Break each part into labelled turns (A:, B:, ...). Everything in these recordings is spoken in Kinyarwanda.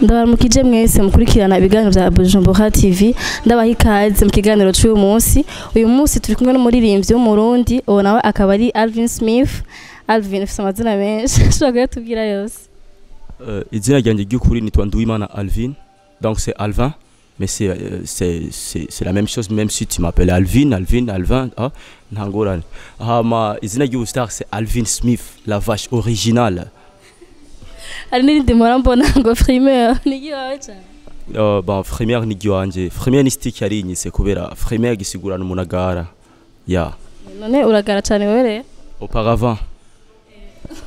A: Ndabaramukije mwese mukurikirana ibiganiro bya Bujumbura TV ndabaha ikaze mu kiganiro cy'uyu munsi. Uyu munsi turi kumwe n'umuririmbyi w'umurundi uwo nawe akaba ari ALVIN SMITH. ALVIN afite amazina menshi ushobora kutubwira yose?
B: Izina ryanjye ry'ukuri nitwa Nduwimana ALVIN, donc c'est Alvin, mais c'est la même chose, même si tu m'appelles Alvin, ah, ntangorane. Hama izina ry'ubustar c'est ALVIN SMITH, la vache originale.
A: Ari n'irindi mpora mbona ngo Frimeur ni giwawe cyane.
B: Bon, Frimeur ni giwanje. Frimeur ni stick yari inyise kubera Frimeur gisigurana umuntu agara. Ya.
A: None uragara cyane wewe rero?
B: Auparavant.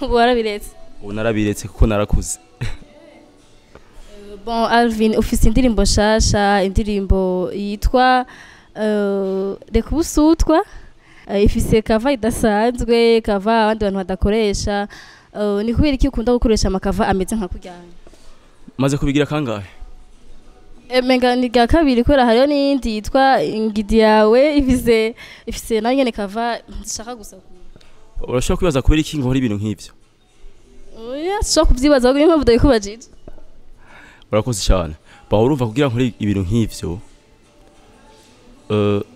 A: Warabiretse?
B: Unarabiretse kuko narakuze.
A: Bon, ALVIN ufite indirimbo shasha, indirimbo yitwa reka ubusutwa, ifise kava idasanzwe, kava abandi bantu badakoresha. Ni kubera iki ukunda gukoresha amakava ameze nka kujyana?
B: Maze kubigira kangahe?
A: Menga ni ga kabiri kubera hariyo n'indi yitwa ingidi yawe ifise nayo nyene kava ndashaka gusa.
B: Urashaka kwibaza kubera iki nkora ibintu nk'ivyo?
A: Oya, so kuvyibaza ko impamvu ndayikubajije.
B: Urakoze cyane. Ba urumva kugira nkore ibintu nk'ivyo.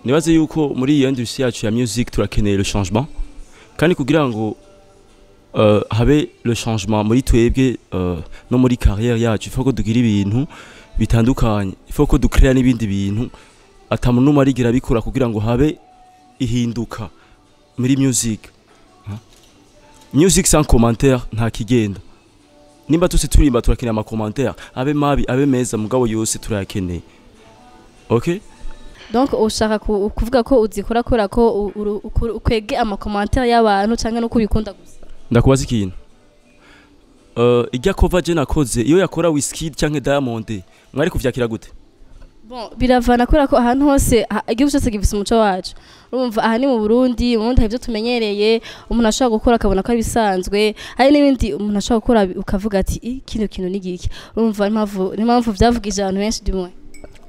B: Nibaze yuko muri iyo industrie yacu ya music turakeneye le changement. Kandi kugira ngo habe le changement muri twebwe no muri carrière yacu, il faut ko dugira ibintu bitandukanye, il faut ko ducreate n'ibindi bintu atamuntu marigira bikora kugira ngo habe ihinduka muri music. Music sans commentaire nta kigenda. Nimba tusi turimba turakeneye ama commentaire, abe mabi abe meza mugabo yose turayakeneye. Okay? Donc ushaka kuvuga ko uzikora kora ko ukwege ama commentaire y'abantu cyangwa no kubikunda gusa? Ndakubaza ikintu. Ijya cover je nakoze iyo yakora Wizkid cyangwa Diamond mwari kuvyakira gute?
A: Bon, biravana kora ko ahantu hose igihugu cyose gifise umuco wacu. Urumva aha ni mu Burundi, mu Burundi havyo tumenyereye, umuntu ashaka gukora akabona ko bisanzwe. Hari n'ibindi umuntu ashaka gukora ukavuga ati kino kintu ni giki. Urumva impamvu byavugije abantu benshi dimwe.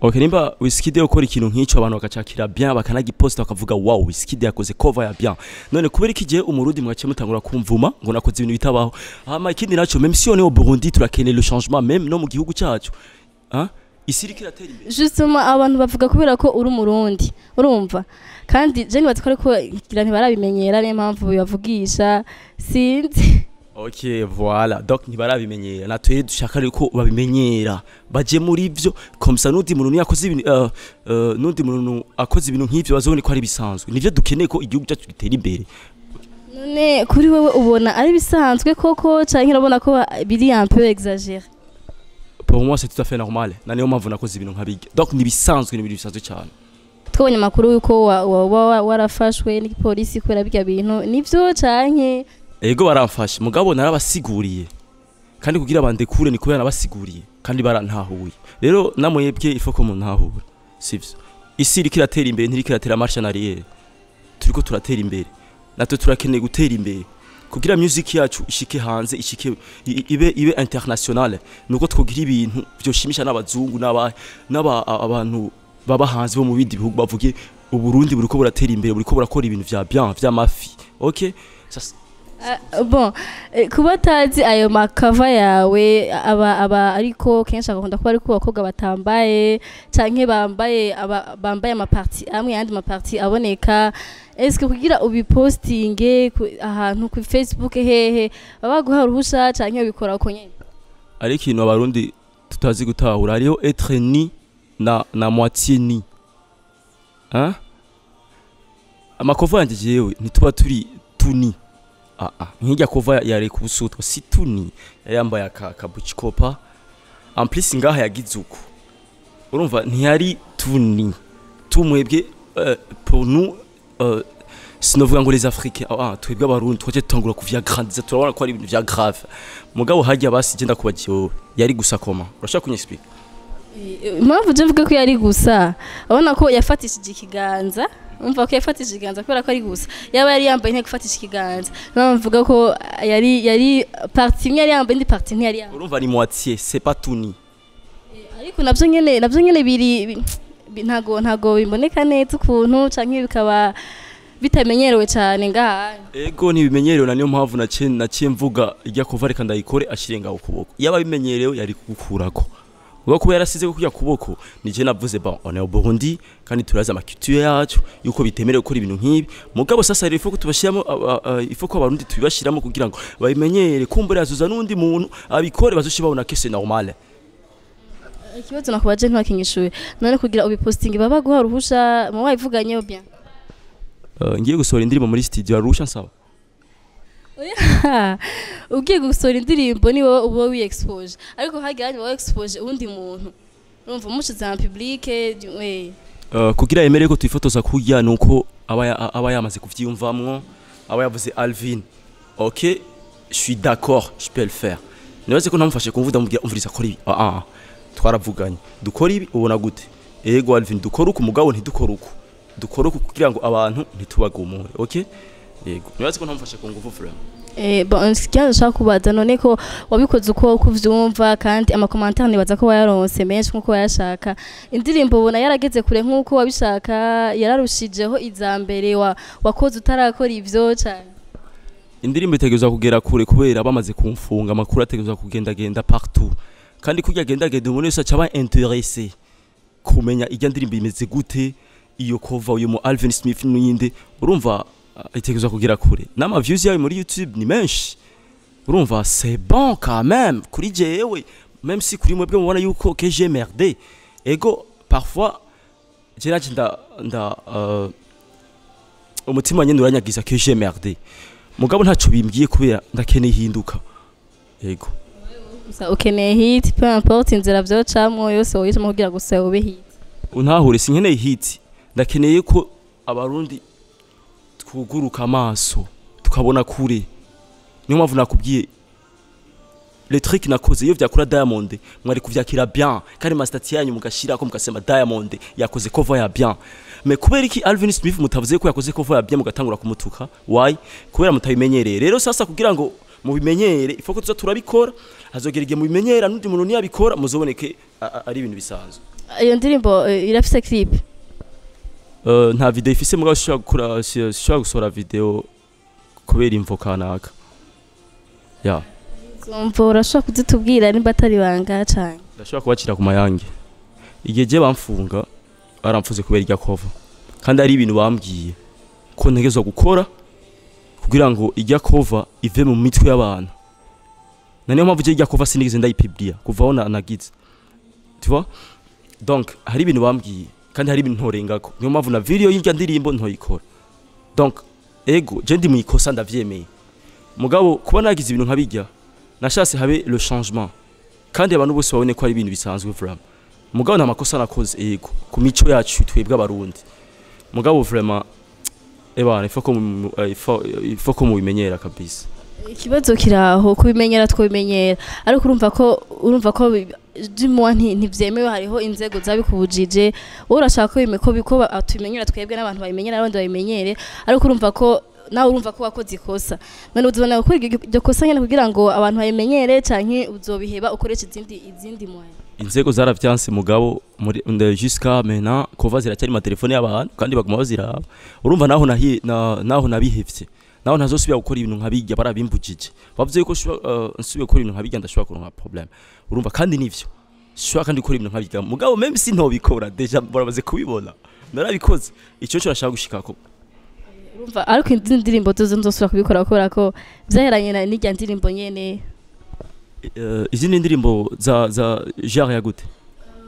B: Okay, nimba Wizkid ukora ikintu nk'icyo abantu bakacakira bien bakanagiposta bakavuga wow Wizkid yakoze cover ya bien. None kubera iki gihe umurundi mwace mutangura kumvuma ngo nakoze ibintu bitabaho. Hama ikindi naco même si on est au Burundi turakeneye le changement même no mu gihugu cyacu. Hein? Isirikira tera imbere. Justement
A: abantu bavuga kubera ko uri umurundi. Urumva? Kandi je nibatse ko ngira ntibarabimenyera n'impamvu bibavugisha sinzi.
B: Ok, voilà. Donc ntibarabimenyera. Natwe dushaka ko babimenyera. Baje muri ivyo comme ça nundi muntu yakoze ibintu nundi muntu akoze ibintu nk'ivyo bazobone ko ari bisanzwe. Nivyo dukeneye ko igihugu cyacu gitera imbere.
A: None kuri wewe ubona ari bisanzwe koko cyangwa urabona ko biri un peu exagéré?
B: Pour moi c'est tout à fait normal. Naniyo mpamvu nakoze ibintu nk'abige. Donc ni bisanzwe ni bisanzwe cyane.
A: Twabonye makuru yuko warafashwe n'ipolisi kubera bijya bintu. Nivyo canke
B: ego baramfashe mugabo narabasiguriye kandi kugira bandekure ni kubera nabasiguriye kandi barantahuye. Rero namwebwe ifoko mu ntahura sivyo. Isi iri kiratera imbere ntiri kiratera marche en arrière. Turiko turatera imbere. Natwe turakeneye gutera imbere. Kugira music yacu ishike hanze ishike ibe international nuko twogira ibintu byoshimisha n'abazungu n'abantu baba hanze bo mu bindi bihugu bavuge uburundi buriko buratera imbere buriko burakora ibintu vya bien vya mafi. Okay?
A: Bon, kuba tazi ayo makava yawe aba ariko kenshi akakunda kuba ariko abakobwa batambaye canke bambaye amaparti amwe yandi maparti aboneka. Est-ce que kugira ubipostinge ahantu ku Facebook hehe baba guha ruhusha canke ubikora uko nyene?
B: Ari kintu abarundi tutazi gutahura ariyo être ni na moitié ni. Hein? Amakova yanje jewe ntituba turi tuni. Nkijya kova yari kubusutwa situni yambaye akabuchikopa en plus ngaha yagizuko urumva ntiyari tuni tumwebwe pour nous sinovuga ngo les africains twebwe abarundi twaje tangura kuvya grandiza turabona ko ari ibintu vya grave mugabo hajya basi genda kubagiyo yari gusa koma urashaka kunyexplique
A: impamvu je mvuga ko yari gusa abona ko yafatishije ikiganza. Umva ko yafatishije ikiganza kubera ko ari gusa yaba yari yambaye nteko gufatisha ikiganza mvuga ko yari partie imwe yari yambaye indi partie ntiyari yambaye.
B: Urumva ni moitié c'est pas tout ni.
A: Ariko navyo nyene biri ntago bimboneka neza ukuntu canke bikaba bitamenyerewe cyane ngaha.
B: Ego ntibimenyerewe na niyo mpamvu naciye mvuga ijya kuva reka ndayikore ashirenga ukuboko. Yaba bimenyerewe yari kugukurako. ubwo kuba yarasize ko kujya kuboko nije navuze bon on est au Burundi kandi turaza amaculture yacu yuko bitemerewe gukora ibintu nk'ibi mugabo sasa rero ifoko tubashiramo ifoko abarundi tubashiramo kugira ngo babimenyere kumbure azuza nundi muntu abikore bazoshibabona que c'est normal.
A: Ikibazo nakubaje ntakinyishuye none kugira ubiposting baba guha ruhusha mu wayivuganye bien.
B: Ngiye gusohora indirimbo muri studio arusha nsaba.
A: Ugiye gusohora indirimbo ni wowe uba wi expose ariko hagiranye wowe expose undi muntu urumva umushize en public we
B: kugira yemere ko twifotoza kujya nuko aba yamaze kuvyiyumvamwo aba yavuze Alvin OK je suis d'accord je peux le faire nibaze ko namufashe kumvuda umviriza kora ibi twaravuganye dukora ibi ubona gute ego Alvin dukora uko mugabo ntidukora uko dukora uko kugira ngo abantu ntitubagumure OK yego nibaze ko namufashe ku nguvu frère
A: bon cyane shaka kubaza none ko wabikoze uko kuvyumva kandi ama commentaire nibaza ko wayaronse menshi nkuko yashaka indirimbo ubona yarageze kure nkuko wabishaka yararushijeho izambere wakoze utarakora ivyo cyane
B: indirimbo itegezwa kugera kure kubera bamaze kumfunga amakuru ategezwa kugenda partout kandi kujya genda umuntu wese acaba intéressé kumenya ijya ndirimbo imeze gute iyo cover uyu mu ALVIN SMITH n'uyinde urumva itegezwa kugera kure nama views yawe muri YouTube ni menshi urumva c'est bon quand même kuri jewe même si kuri mwebwe mubona yuko que j'ai merdé ego parfois jeraje nda umutima nyene uranyagiza que j'ai merdé mugabo ntaco bimbwiye kubera ndakeneye hinduka ego
A: gusa ukeneye hit peu importe inzira vyocamwo yose woyitamo kugira gusa ube hit
B: untahure sinkeneye hit ndakeneye ko abarundi kuguruka amaso tukabona kure niyo mpamvu nakubwiye le truc nakoze iyo vyakora Diamond mwari kuvyakira bien kandi mastati yanyu mugashira ko mukasema Diamond yakoze cover ya bien mais kubera iki ALVIN SMITH mutavuze ko yakoze cover ya bien mugatangura kumutuka why kubera mutabimenyereye rero sasa kugira ngo mubimenyere ifoko tuza turabikora hazogerege mubimenyera n'undi muntu niyabikora muzoboneke ari ibintu bisanzwe
A: iyo ndirimbo irafise clip
B: nta video ifise mugabo shobora gusora video kubera imvo kanaka ya
A: zomvo urashobora kuzitubwira nimba atari banga cyane
B: ndashobora kubacira ku mayange igihe je bamfunga baramfuze kubera irya cover kandi ari ibintu bambwiye ko ntegezwa gukora kugira ngo irya cover ive mu mitwe y'abantu naniyo mpamvu je irya cover sinigeze ndayipiblia kuva aho nagize tu vois donc hari ibintu bambwiye kandi hari ibintu ntorengako niyo mpamvu na video y'irya ndirimbo ntoyikora donc ego je ndi muyikosa ndavyemeye mugabo kuba nagize ibintu nkabijya nashase habe le changement kandi abantu bose babone ko ari ibintu bisanzwe vraiment mugabo nta makosa nakoze ego ku mico yacu twebwe abarundi mugabo vraiment ebana ifo ko mubimenyera kabisa
A: ikibazo kiraho kubimenyera twobimenyera ariko urumva ko dimwa ntivyemewe hariho inzego zabikubujije urashaka ko biko atumenyera twebwe n'abantu babimenyera n'abandi babimenyere ariko urumva ko nawe urumva ko wakoze ikosa none uzobona ko iryo kosa nyene kugira ngo abantu babimenyere canke uzobiheba ukoresha izindi moyens
B: inzego zaravyanse mugabo muri jusqu'à maintenant kova ziracyari ma telefone y'abantu kandi baguma baziraba urumva naho nabihevye naho ntazosubira gukora ibintu nkabijya barabimbujije bavuze yuko nsubiye gukora ibintu nkabijya ndashobora kuronka problem urumva kandi nivyo shobora kandi gukora ibintu nkabijya mugabo même si ntobikora deja barabaze kubibona narabikoze ico cyo rashaka gushikako
A: urumva ariko indi ndirimbo tuzo nzosubira kubikora kubera ko vyaheranye n'irya ndirimbo nyene
B: izindi ndirimbo za genre ya gute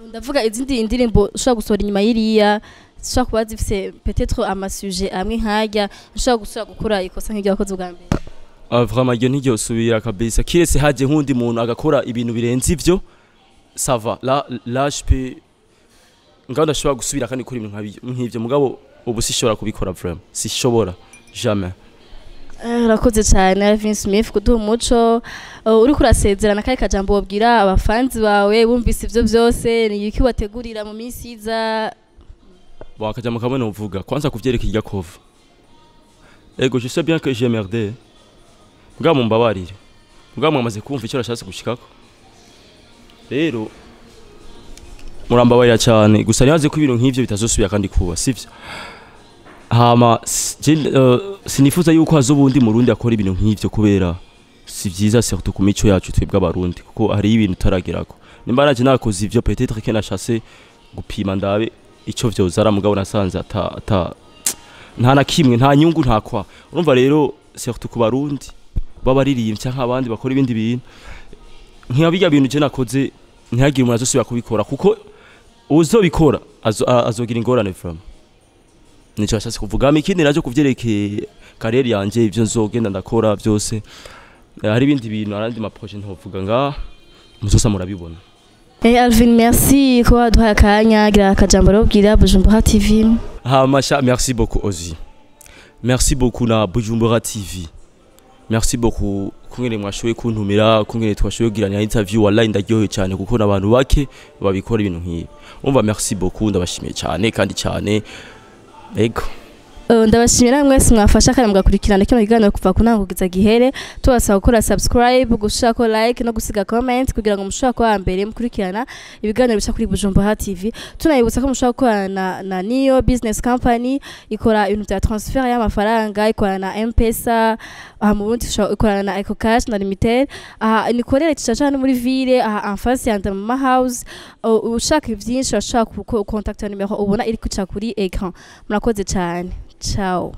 A: ndavuga izindi ndirimbo ushobora gusohora inyuma y'iriya ushobora kuba zifise peut-être amasujet amwe nkajya ushobora gusubira gukora ikosa nk'iryo wakoze ubwa mbere
B: vraiment iyo ntigyo subira kabisa kirese haje nkundi muntu agakora ibintu birenze ivyo ça va là je peux nganda ndashobora gusubira kandi kuri ibintu nk'ivyo mugabo ubu sishobora kubikora vraiment sishobora jamais
A: urakoze cyane ALVIN SMITH kuduha umuco uri kurasezerana kandi kajambo wabwira abafanzi bawe bumvise ivyo byose ni iki wategurira mu minsi iza
B: akajambo kamwe novuga kwanza kuvyereka irya cover ego je sais bien que j'ai merdé mugabo mumbabarire mugabo mwamaze kumva icyo rashatse gushikako rero murambabarira cyane gusa nihaze ko ibintu nk'ivyo bitazosubira kandi kuba sivyo hama sinifuza yuko hazobundi mu Burundi akora ibintu nk'ivyo kubera si vyiza surtout ku mico yacu twebwe abarundi kuko hari ibintu taragerako nimba naje nakoze ivyo peut-être que nashase gupima ndabe ico vyozara mugabo nasanze ata nta na kimwe nta nyungu nta kwa urumva rero surtout ku barundi babaririmbye cyangwa abandi bakora ibindi bintu nk'abijya bintu je nakoze ntihagire umuntu azosubira kubikora kuko uzobikora azogira ingorane from nico ashase kuvuga ikindi naje kuvyerekeye carrière yanje ivyo nzogenda ndakora byose hari ibindi bintu arandi ma projet ntovuga nga muzosa murabibona.
A: Alvin, merci kwa duha akanya gira akajambo robwira Bujumbura TV.
B: Masha, merci beaucoup Ozi. Merci beaucoup na Bujumbura TV. Merci beaucoup kungene mwashoye kuntumira kungene twashoye kugiranya interview wallahi ndaryohe cyane kuko nabantu bake babikora ibintu nk'ibi. Umva merci beaucoup ndabashimiye cyane kandi cyane. Ego.
A: Ndabashimira mwese mwafasha kandi mugakurikirana kino kiganiro kuva kunangugiza gihere tubasaba gukora subscribe gushaka like no gusiga comment kugira ngo mushaka kwa mbere mukurikirana ibiganiro bisha kuri Bujumbura TV tunayibutsa ko mushaka gukorana na Niyo business company ikora ibintu bya transfer y'amafaranga ikora na M-Pesa mu bundi ikorana na Eco Cash na Limited nikorera cicaca no muri ville en face ya Ndama House ushaka ivyinshi urashaka contact numero ubona iri kuca kuri écran murakoze cyane. Ciao.